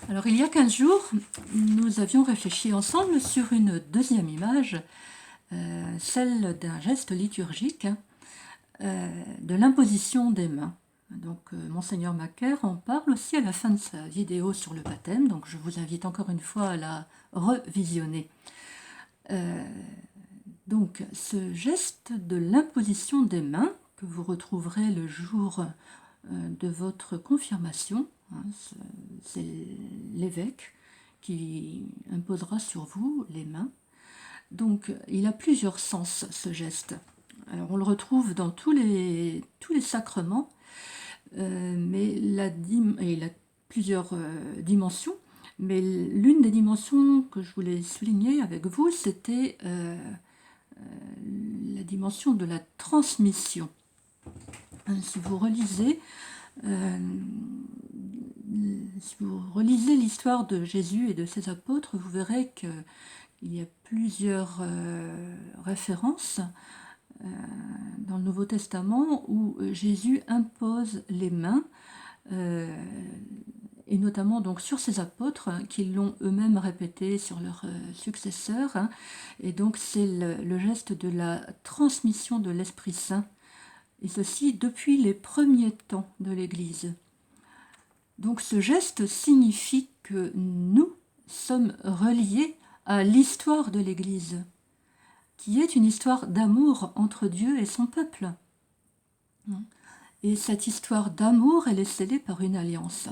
Alors, il y a 15 jours, nous avions réfléchi ensemble sur une deuxième image, celle d'un geste liturgique, de l'imposition des mains. Donc, Monseigneur Macaire en parle aussi à la fin de sa vidéo sur le baptême, donc je vous invite encore une fois à la revisionner. Donc, ce geste de l'imposition des mains, que vous retrouverez le jour de votre confirmation, c'est l'évêque qui imposera sur vous les mains. Donc, il a plusieurs sens, ce geste. Alors, on le retrouve dans tous les sacrements, mais il a plusieurs dimensions. Mais l'une des dimensions que je voulais souligner avec vous, c'était la dimension de la transmission. Si vous relisez l'histoire de Jésus et de ses apôtres, vous verrez qu'il y a plusieurs références dans le Nouveau Testament où Jésus impose les mains, et notamment donc sur ses apôtres, qui l'ont eux-mêmes répété sur leurs successeurs. Et donc c'est le geste de la transmission de l'Esprit Saint, et ceci depuis les premiers temps de l'Église. Donc ce geste signifie que nous sommes reliés à l'histoire de l'Église, qui est une histoire d'amour entre Dieu et son peuple. Et cette histoire d'amour, elle est scellée par une alliance.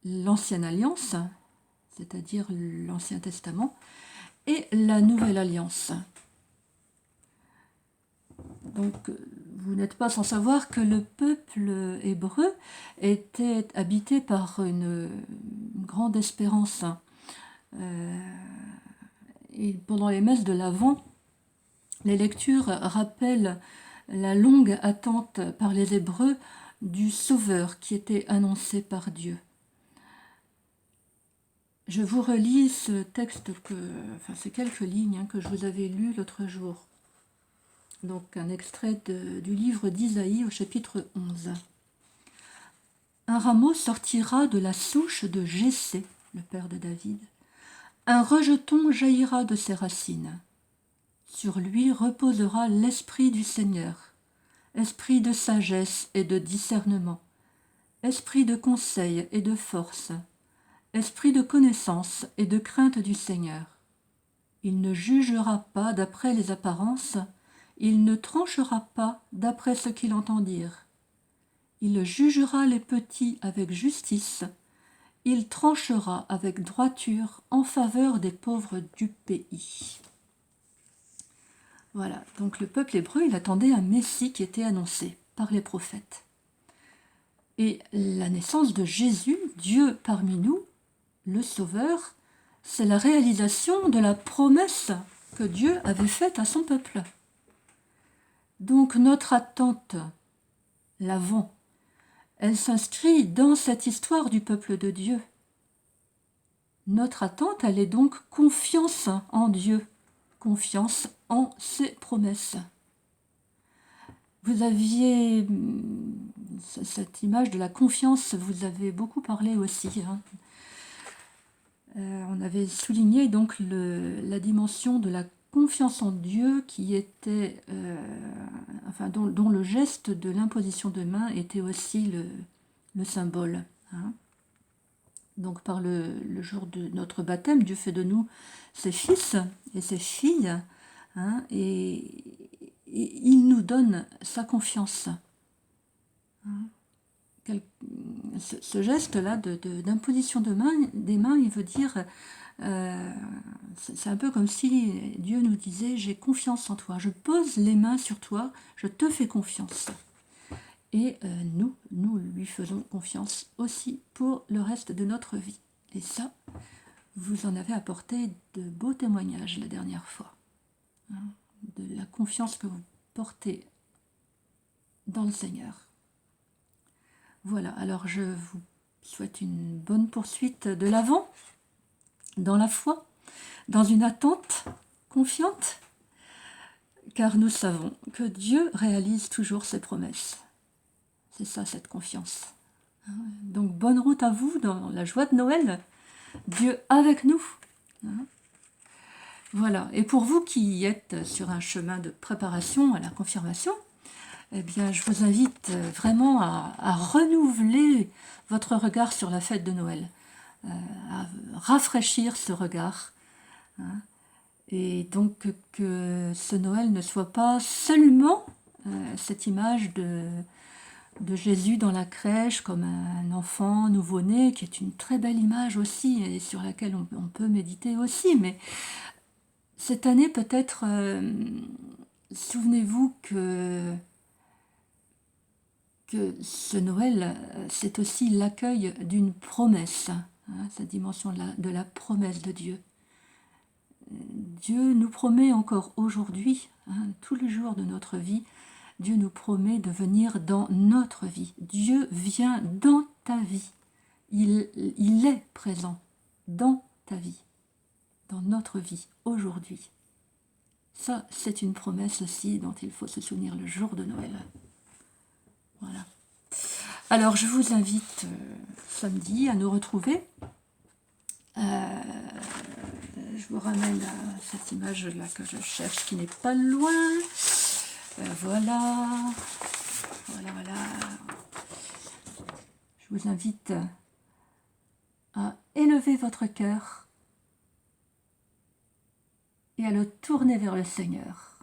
L'Ancienne Alliance, c'est-à-dire l'Ancien Testament, et la Nouvelle Alliance. Donc, vous n'êtes pas sans savoir que le peuple hébreu était habité par une grande espérance. Et pendant les messes de l'Avent, les lectures rappellent la longue attente par les Hébreux du Sauveur qui était annoncé par Dieu. Je vous relis ce texte, ces quelques lignes que je vous avais lues l'autre jour. Donc un extrait du livre d'Isaïe au chapitre 11. Un rameau sortira de la souche de Jessé, le père de David. Un rejeton jaillira de ses racines. Sur lui reposera l'esprit du Seigneur, esprit de sagesse et de discernement, esprit de conseil et de force, esprit de connaissance et de crainte du Seigneur. Il ne jugera pas d'après les apparences, il ne tranchera pas d'après ce qu'il entend dire. Il jugera les petits avec justice, il tranchera avec droiture en faveur des pauvres du pays. Voilà, donc le peuple hébreu, il attendait un Messie qui était annoncé par les prophètes. Et la naissance de Jésus, Dieu parmi nous, le Sauveur, c'est la réalisation de la promesse que Dieu avait faite à son peuple. Donc notre attente, l'avant, elle s'inscrit dans cette histoire du peuple de Dieu. Notre attente, elle est donc confiance en Dieu, confiance en ses promesses. Vous aviez cette image de la confiance, vous avez beaucoup parlé aussi. On avait souligné donc la dimension de la confiance en Dieu qui était, dont le geste de l'imposition de main était aussi le symbole. Donc par le jour de notre baptême, Dieu fait de nous ses fils et ses filles, et il nous donne sa confiance. Ce geste-là d'imposition des mains, il veut dire, c'est un peu comme si Dieu nous disait, j'ai confiance en toi, je pose les mains sur toi, je te fais confiance. Et nous lui faisons confiance aussi pour le reste de notre vie. Et ça, vous en avez apporté de beaux témoignages la dernière fois, de la confiance que vous portez dans le Seigneur. Voilà, alors je vous souhaite une bonne poursuite de l'Avent, dans la foi, dans une attente confiante, car nous savons que Dieu réalise toujours ses promesses. C'est ça, cette confiance. Donc, bonne route à vous dans la joie de Noël. Dieu avec nous. Hein. Voilà. Et pour vous qui êtes sur un chemin de préparation à la confirmation, eh bien, je vous invite vraiment à renouveler votre regard sur la fête de Noël, à rafraîchir ce regard. Hein. Et donc que ce Noël ne soit pas seulement cette image de Jésus dans la crèche comme un enfant nouveau-né, qui est une très belle image aussi et sur laquelle on peut méditer aussi. Mais cette année peut-être, souvenez-vous que ce Noël, c'est aussi l'accueil d'une promesse, hein, cette dimension de la promesse de Dieu. Dieu nous promet encore aujourd'hui, hein, tous les jours de notre vie, Dieu nous promet de venir dans notre vie. Dieu vient dans ta vie. Il est présent dans ta vie, dans notre vie, aujourd'hui. Ça, c'est une promesse aussi dont il faut se souvenir le jour de Noël. Voilà. Alors, je vous invite samedi à nous retrouver. Je vous ramène à cette image-là que je cherche, qui n'est pas loin. Voilà. Voilà. Je vous invite à élever votre cœur et à le tourner vers le Seigneur.